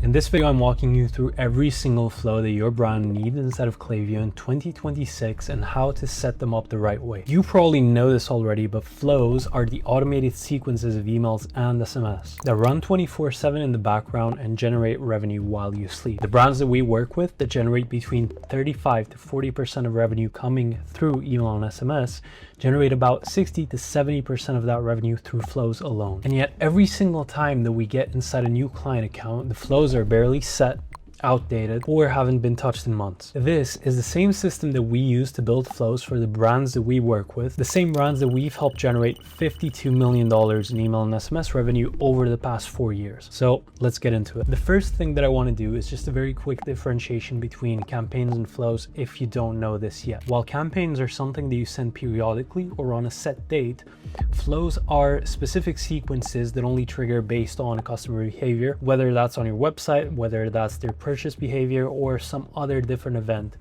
In this video, I'm walking you through every single flow that your brand needs inside of Klaviyo in 2026 and how to set them up the right way. You probably know this already, but flows are the automated sequences of emails and SMS that run 24/7 in the background and generate revenue while you sleep. The brands that we work with that generate between 35 to 40% of revenue coming through email and SMS generate about 60 to 70% of that revenue through flows alone. And yet every single time that we get inside a new client account, the flows are barely set, outdated, or haven't been touched in months. This is the same system that we use to build flows for the brands that we work with, the same brands that we've helped generate $52 million in email and SMS revenue over the past 4 years. So let's get into it. The first thing that I want to do is just a very quick differentiation between campaigns and flows if you don't know this yet. While campaigns are something that you send periodically or on a set date, flows are specific sequences that only trigger based on customer behavior, whether that's on your website, whether that's their purchase behavior, or some other different event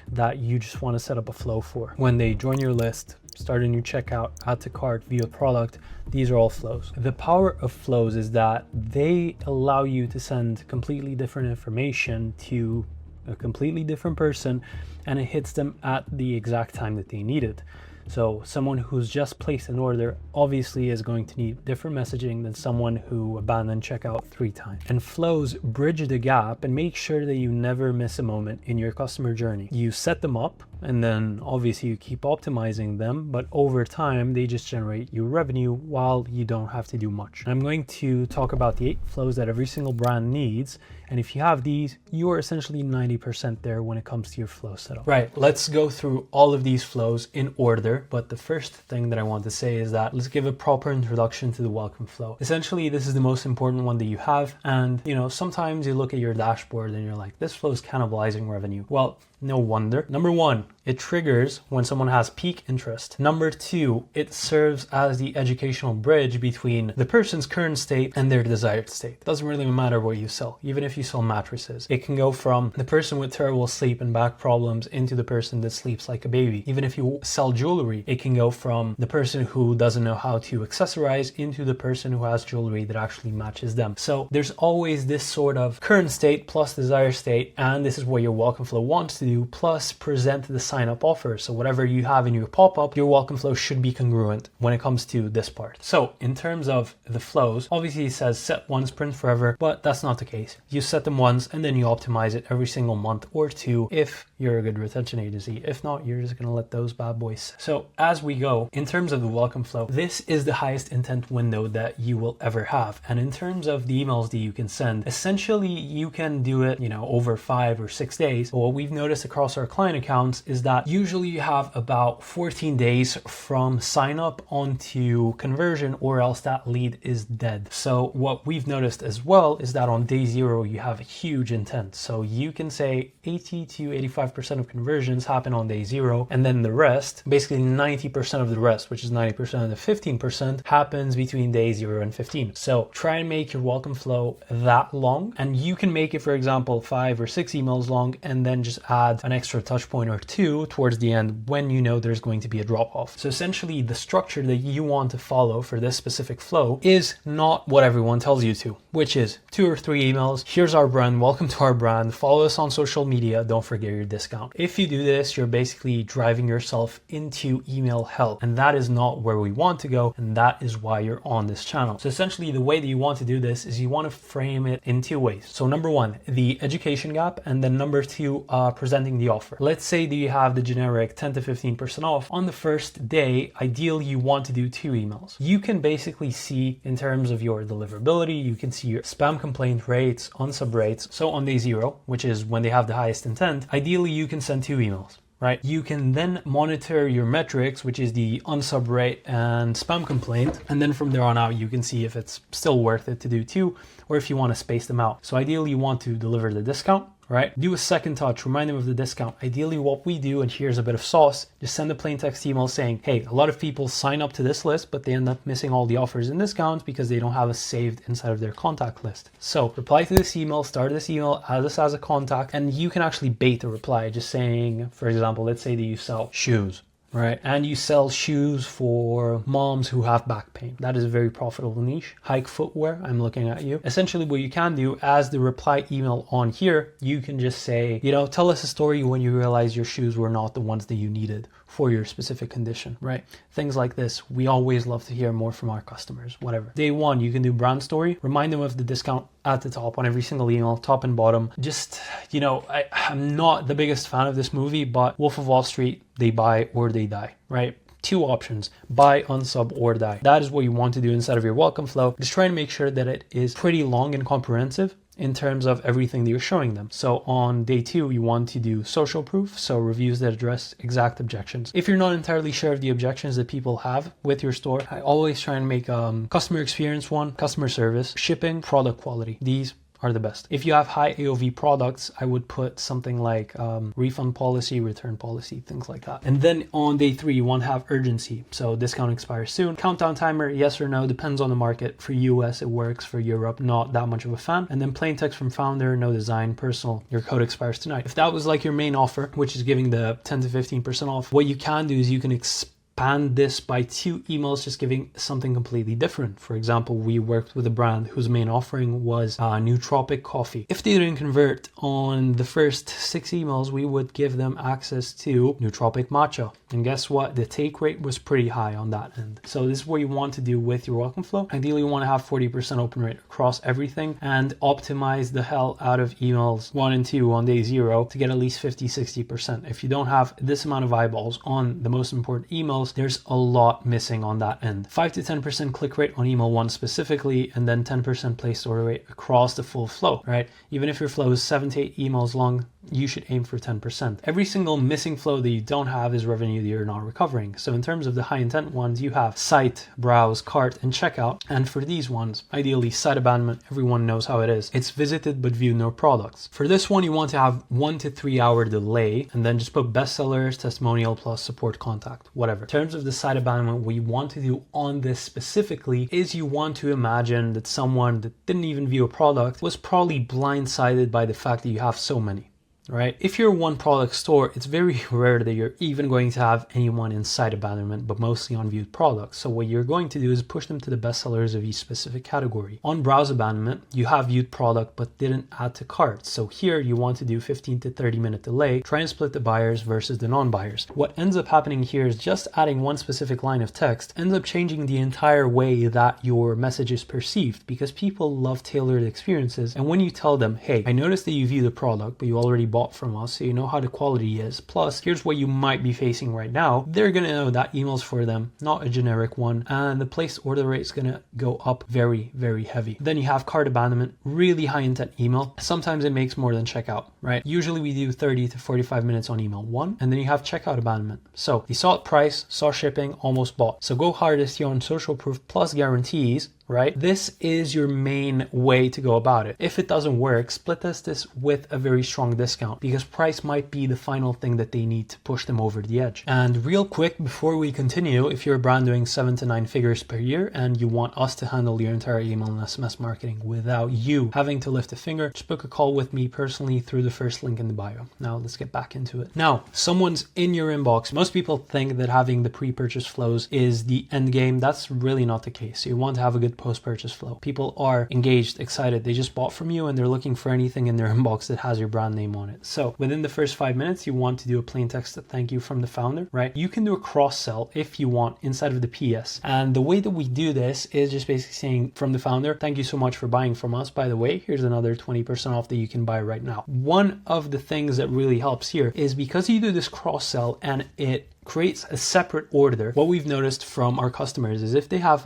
that you just want to set up a flow for. When they join your list, start a new checkout, add to cart, view a product, these are all flows. The power of flows is that they allow you to send completely different information to a completely different person, and it hits them at the exact time that they need it. So someone who's just placed an order obviously is going to need different messaging than someone who abandoned checkout 3 times. And flows bridge the gap and make sure that you never miss a moment in your customer journey. You set them up, and then obviously you keep optimizing them, but over time they just generate you revenue while you don't have to do much. I'm going to talk about the 8 flows that every single brand needs, and if you have these, you are essentially 90% there when it comes to your flow setup. Right, let's go through all of these flows in order, but the first thing that I want to say is that let's give a proper introduction to the welcome flow. Essentially, this is the most important one that you have, and sometimes you look at your dashboard and you're like, this flow is cannibalizing revenue. Well, no wonder. Number 1, it triggers when someone has peak interest. Number 2, it serves as the educational bridge between the person's current state and their desired state. It doesn't really matter what you sell, even if you sell mattresses. It can go from the person with terrible sleep and back problems into the person that sleeps like a baby. Even if you sell jewelry, it can go from the person who doesn't know how to accessorize into the person who has jewelry that actually matches them. So there's always this sort of current state plus desired state, and this is what your welcome flow wants to do, plus present the sign up offer. So whatever you have in your pop-up, your welcome flow should be congruent when it comes to this part. So in terms of the flows, obviously it says set once, print forever, but that's not the case. You set them once and then you optimize it every single month or 2 if you're a good retention agency. If not, you're just gonna let those bad boys. So as we go, in terms of the welcome flow, this is the highest intent window that you will ever have. And in terms of the emails that you can send, essentially you can do it, over 5 or 6 days. But what we've noticed across our client accounts is that usually you have about 14 days from sign up onto conversion, or else that lead is dead. So what we've noticed as well is that on day 0, you have a huge intent. So you can say 80 to 85% of conversions happen on day 0, and then the rest, basically 90% of the rest, which is 90% of the 15%, happens between day 0 and 15. So try and make your welcome flow that long, and you can make it, for example, 5 or 6 emails long, and then just add an extra touch point or 2 towards the end when you know there's going to be a drop off. So essentially the structure that you want to follow for this specific flow is not what everyone tells you to, which is 2 or 3 emails. Here's our brand. Welcome to our brand. Follow us on social media. Don't forget your discount. If you do this, you're basically driving yourself into email hell, and that is not where we want to go, and that is why you're on this channel. So essentially the way that you want to do this is you want to frame it in 2 ways. So number 1, the education gap, and then number 2, presenting the offer. Let's say that you have the generic 10 to 15% off. On the first day, ideally you want to do 2 emails. You can basically see in terms of your deliverability, you can see your spam complaint rates, unsub rates. So on day 0, which is when they have the highest intent, ideally you can send 2 emails. Right? You can then monitor your metrics, which is the unsub rate and spam complaint. And then from there on out, you can see if it's still worth it to do 2 or if you want to space them out. So ideally you want to deliver the discount, right? Do a second touch, remind them of the discount. Ideally what we do, and here's a bit of sauce, just send a plain text email saying, hey, a lot of people sign up to this list, but they end up missing all the offers and discounts because they don't have it saved inside of their contact list. So reply to this email, start this email, add this as a contact, and you can actually bait the reply just saying, for example, let's say that you sell shoes. right? And you sell shoes for moms who have back pain. That is a very profitable niche. Hike footwear, I'm looking at you. Essentially what you can do as the reply email on here, you can just say, you know, tell us a story when you realize your shoes were not the ones that you needed for your specific condition, right? Things like this. We always love to hear more from our customers, whatever. Day one, you can do brand story. Remind them of the discount at the top on every single email, top and bottom. Just, you know, I'm not the biggest fan of this movie, but Wolf of Wall Street, they buy or they die, right? Two options, buy, unsub, or die. That is what you want to do inside of your welcome flow. Just try and make sure that it is pretty long and comprehensive in terms of everything that you're showing them. So on day two, you want to do social proof, so reviews that address exact objections. If you're not entirely sure of the objections that people have with your store, I always try and make customer experience one, customer service, shipping, product quality. These are the best. If you have high AOV products, I would put something like refund policy, return policy, things like that. And then on day three, you want to have urgency. So discount expires soon. Countdown timer, yes or no, depends on the market. For US, it works. For Europe, not that much of a fan. And then plain text from founder, no design, personal, your code expires tonight. If that was like your main offer, which is giving the 10 to 15% off, what you can do is you can expand this by 2 emails, just giving something completely different. For example, we worked with a brand whose main offering was nootropic coffee. If they didn't convert on the first 6 emails, we would give them access to nootropic matcha. And guess what? The take rate was pretty high on that end. So this is what you want to do with your welcome flow. Ideally, you want to have 40% open rate across everything and optimize the hell out of emails 1 and 2 on day 0 to get at least 50-60%. If you don't have this amount of eyeballs on the most important emails, there's a lot missing on that end. 5 to 10% click rate on email 1 specifically, and then 10% placed order rate across the full flow, right? Even if your flow is 7 to 8 emails long, you should aim for 10%. Every single missing flow that you don't have is revenue that you're not recovering. So in terms of the high intent ones, you have site, browse, cart, and checkout. And for these ones, ideally site abandonment, everyone knows how it is. It's visited but viewed no products. For this one, you want to have 1 to 3 hour delay and then just put bestsellers, testimonial plus support contact, whatever. In terms of the site abandonment, what you want to do on this specifically is you want to imagine that someone that didn't even view a product was probably blindsided by the fact that you have so many. Right? If you're a one product store, it's very rare that you're even going to have anyone in site abandonment, but mostly on viewed products. So what you're going to do is push them to the bestsellers of each specific category. On browse abandonment, you have viewed product, but didn't add to cart. So here you want to do 15 to 30 minute delay, try and split the buyers versus the non-buyers. What ends up happening here is just adding one specific line of text ends up changing the entire way that your message is perceived, because people love tailored experiences. And when you tell them, hey, I noticed that you view the product, but you already bought from us, so you know how the quality is. Plus, here's what you might be facing right now. They're going to know that email's for them, not a generic one. And the placed order rate is going to go up very, very heavy. Then you have cart abandonment, really high intent email. Sometimes it makes more than checkout, right? Usually we do 30 to 45 minutes on email 1. And then you have checkout abandonment. So they saw price, saw shipping, almost bought. So go hardest here on social proof plus guarantees, right? This is your main way to go about it. If it doesn't work, split test this with a very strong discount, because price might be the final thing that they need to push them over the edge. And real quick, before we continue, if you're a brand doing 7 to 9 figures per year and you want us to handle your entire email and SMS marketing without you having to lift a finger, just book a call with me personally through the first link in the bio. Now let's get back into it. Now, someone's in your inbox. Most people think that having the pre-purchase flows is the end game. That's really not the case. So you want to have a good post-purchase flow. People are engaged, excited. They just bought from you and they're looking for anything in their inbox that has your brand name on it. So within the first 5 minutes, you want to do a plain text thank you from the founder, right? You can do a cross sell if you want inside of the PS. And the way that we do this is just basically saying from the founder, thank you so much for buying from us. By the way, here's another 20% off that you can buy right now. One of the things that really helps here is because you do this cross sell and it creates a separate order. What we've noticed from our customers is if they have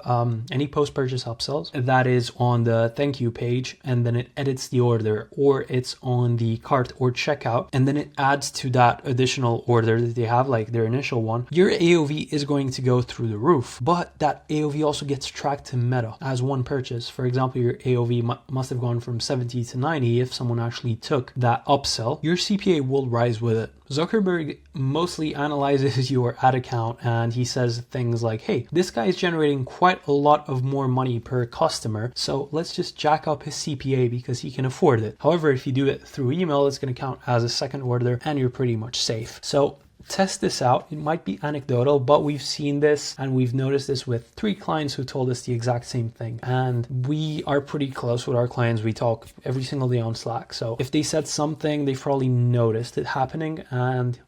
any post-purchase upsells, that is on the thank you page, and then it edits the order, or it's on the cart or checkout, and then it adds to that additional order that they have, like their initial one, your AOV is going to go through the roof. But that AOV also gets tracked to Meta as one purchase. For example, your AOV must have gone from 70 to 90 if someone actually took that upsell. Your CPA will rise with it. Zuckerberg mostly analyzes your ad account and he says things like, hey, this guy is generating quite a lot of more money per customer, so let's just jack up his CPA because he can afford it. However, if you do it through email, it's going to count as a second order and you're pretty much safe. So Test this out. It might be anecdotal, but we've seen this and we've noticed this with 3 clients who told us the exact same thing. And we are pretty close with our clients. We talk every single day on Slack. So if they said something, they've probably noticed it happening, and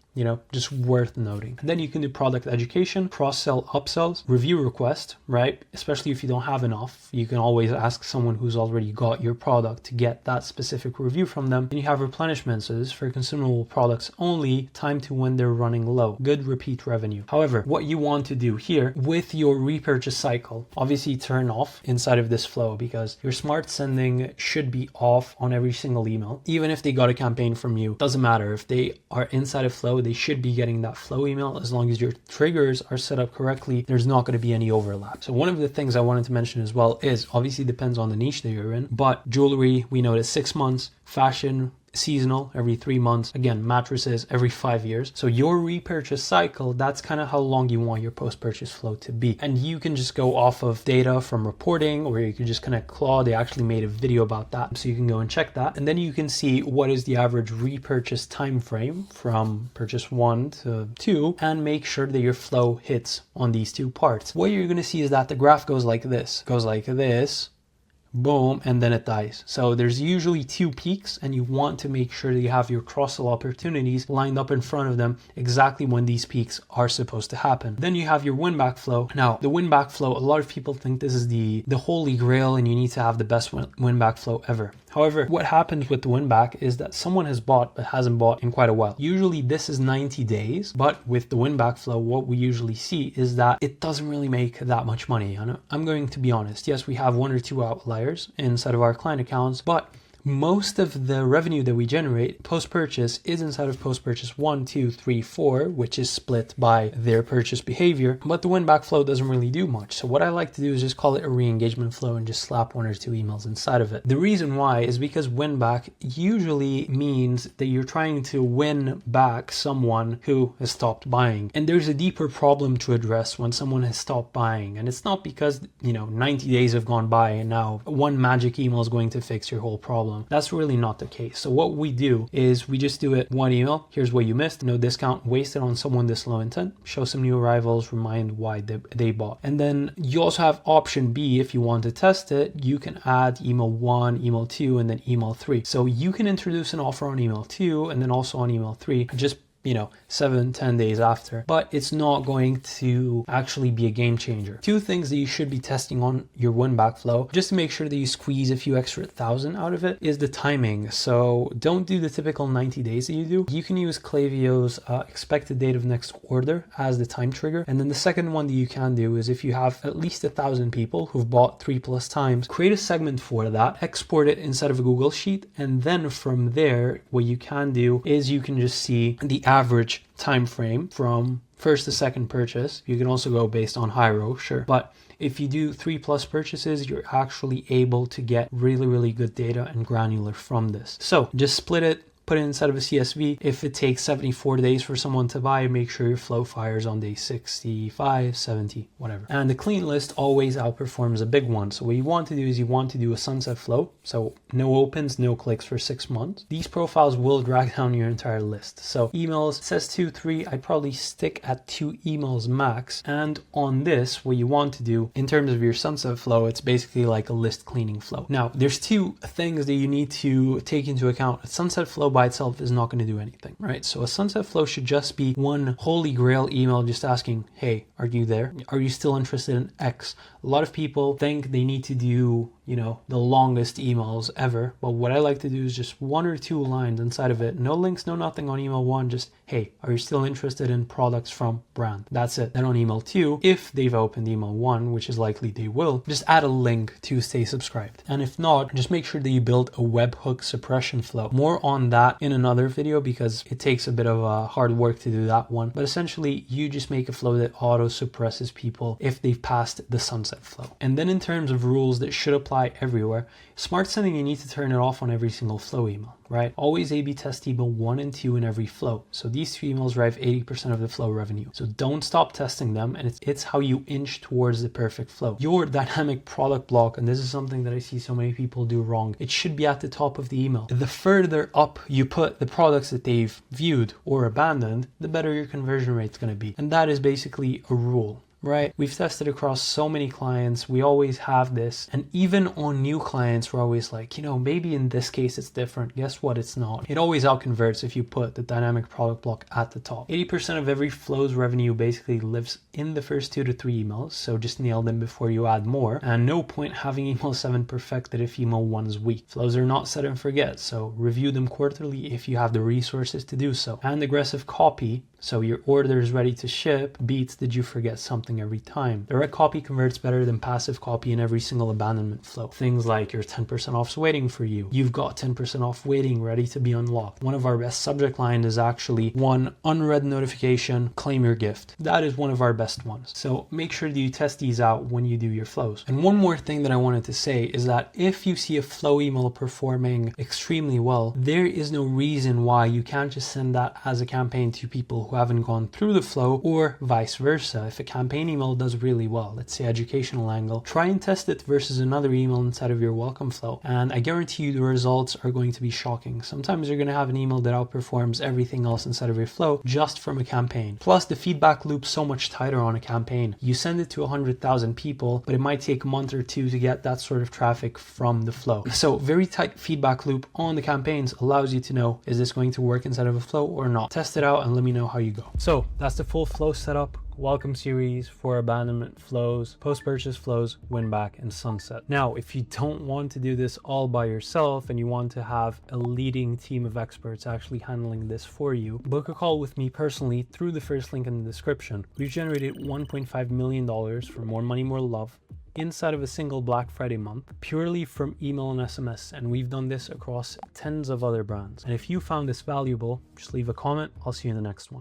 just worth noting. And then you can do product education, cross-sell, upsells, review request, right? Especially if you don't have enough, you can always ask someone who's already got your product to get that specific review from them. And you have replenishment, so this is for consumable products only, time to when they're running low, good repeat revenue. However, what you want to do here with your repurchase cycle, obviously turn off inside of this flow, because your smart sending should be off on every single email. Even if they got a campaign from you, doesn't matter. If they are inside of flow, they should be getting that flow email. As long as your triggers are set up correctly, there's not going to be any overlap. So one of the things I wanted to mention as well is, obviously depends on the niche that you're in, but jewelry, we know it's 6 months, fashion, seasonal, every 3 months, again, mattresses every 5 years. So your repurchase cycle, that's kind of how long you want your post-purchase flow to be. And you can just go off of data from reporting, or you can just connect Claw. They actually made a video about that, so you can go and check that. And then you can see what is the average repurchase time frame from purchase 1 to 2, and make sure that your flow hits on these 2 parts. What you're going to see is that the graph goes like this, boom, and then it dies. So there's usually 2 peaks, and you want to make sure that you have your cross-sell opportunities lined up in front of them exactly when these peaks are supposed to happen. Then you have your win-back flow. Now, the win-back flow, a lot of people think this is the holy grail, and you need to have the best win-back flow ever. However, what happens with the win-back is that someone has bought but hasn't bought in quite a while. Usually this is 90 days, but with the win-back flow, what we usually see is that it doesn't really make that much money. And I'm going to be honest. Yes, we have 1 or 2 outliers inside of our client accounts, but most of the revenue that we generate post-purchase is inside of post-purchase 1, 2, 3, 4, which is split by their purchase behavior, but the win-back flow doesn't really do much. So what I like to do is just call it a re-engagement flow and just slap 1 or 2 emails inside of it. The reason why is because win-back usually means that you're trying to win back someone who has stopped buying. And there's a deeper problem to address when someone has stopped buying. And it's not because, 90 days have gone by and now one magic email is going to fix your whole problem. That's really not the case. So what we do is we just do it 1 email. Here's what you missed. No discount wasted on someone this low intent. Show some new arrivals. Remind why they bought. And then you also have option B. If you want to test it, you can add email 1, email 2, and then email 3. So you can introduce an offer on email 2 and then also on email 3. Just 7-10 days after, but it's not going to actually be a game changer. 2 things that you should be testing on your win-back flow, just to make sure that you squeeze a few extra 1,000 out of it, is the timing. So don't do the typical 90 days that you do. You can use Klaviyo's expected date of next order as the time trigger. And then the second one that you can do is, if you have at least 1,000 people who've bought 3+ times, create a segment for that, export it inside of a Google Sheet, and then from there, what you can do is you can just see the average time frame from first to second purchase. You can also go based on high row, sure, but if you do 3+ purchases, you're actually able to get really good data and granular from this. So just split it, put it inside of a CSV. If it takes 74 days for someone to buy, make sure your flow fires on day 65, 70, whatever. And the clean list always outperforms a big one. So what you want to do is you want to do a sunset flow. So no opens, no clicks for 6 months. These profiles will drag down your entire list. So emails, says 2, 3, I'd probably stick at 2 emails max. And on this, what you want to do in terms of your sunset flow, it's basically like a list cleaning flow. Now, there's 2 things that you need to take into account. A sunset flow by itself is not going to do anything, right? So a sunset flow should just be one holy grail email just asking, hey, are you there? Are you still interested in X? A lot of people think they need to do, the longest emails ever. But what I like to do is just 1 or 2 lines inside of it. No links, no nothing on email 1. Just, hey, are you still interested in products from brand? That's it. Then on email 2, if they've opened email 1, which is likely they will, just add a link to stay subscribed. And if not, just make sure that you build a webhook suppression flow. More on that in another video because it takes a bit of hard work to do that one. But essentially, you just make a flow that auto suppresses people if they've passed the sunset flow. And then in terms of rules that should apply apply everywhere. Smart sending, you need to turn it off on every single flow email, right? Always A/B test email 1 and 2 in every flow. So these 2 emails drive 80% of the flow revenue. So don't stop testing them, and it's how you inch towards the perfect flow. Your dynamic product block, and this is something that I see so many people do wrong, it should be at the top of the email. The further up you put the products that they've viewed or abandoned, the better your conversion rate is going to be. And that is basically a rule. Right? We've tested across so many clients. We always have this. And even on new clients, we're always like, maybe in this case it's different. Guess what? It's not. It always outconverts if you put the dynamic product block at the top. 80% of every flow's revenue basically lives in the first 2 to 3 emails. So just nail them before you add more. And no point having email 7 perfected if email 1 is weak. Flows are not set and forget. So review them quarterly if you have the resources to do so. And aggressive copy. So your order is ready to ship beats did you forget something every time. Direct copy converts better than passive copy in every single abandonment flow. Things like your 10% off's waiting for you. You've got 10% off waiting ready to be unlocked. One of our best subject line is actually one unread notification, claim your gift. That is one of our best ones. So make sure that you test these out when you do your flows. And one more thing that I wanted to say is that if you see a flow email performing extremely well, there is no reason why you can't just send that as a campaign to people who haven't gone through the flow, or vice versa. If a campaign email does really well, let's say educational angle, try and test it versus another email inside of your welcome flow, and I guarantee you the results are going to be shocking. Sometimes you're going to have an email that outperforms everything else inside of your flow just from a campaign. Plus the feedback loop's so much tighter on a campaign. You send it to 100,000 people, but it might take a month or 2 to get that sort of traffic from the flow. So very tight feedback loop on the campaigns allows you to know, is this going to work inside of a flow or not? Test it out and let me know how you go. So that's the full flow setup. Welcome series for abandonment flows, post-purchase flows, win back, and sunset. Now, if you don't want to do this all by yourself and you want to have a leading team of experts actually handling this for you, book a call with me personally through the first link in the description. We've generated $1.5 million for More Money, More Love inside of a single Black Friday month, purely from email and SMS, and we've done this across tens of other brands. And if you found this valuable, just leave a comment. I'll see you in the next one.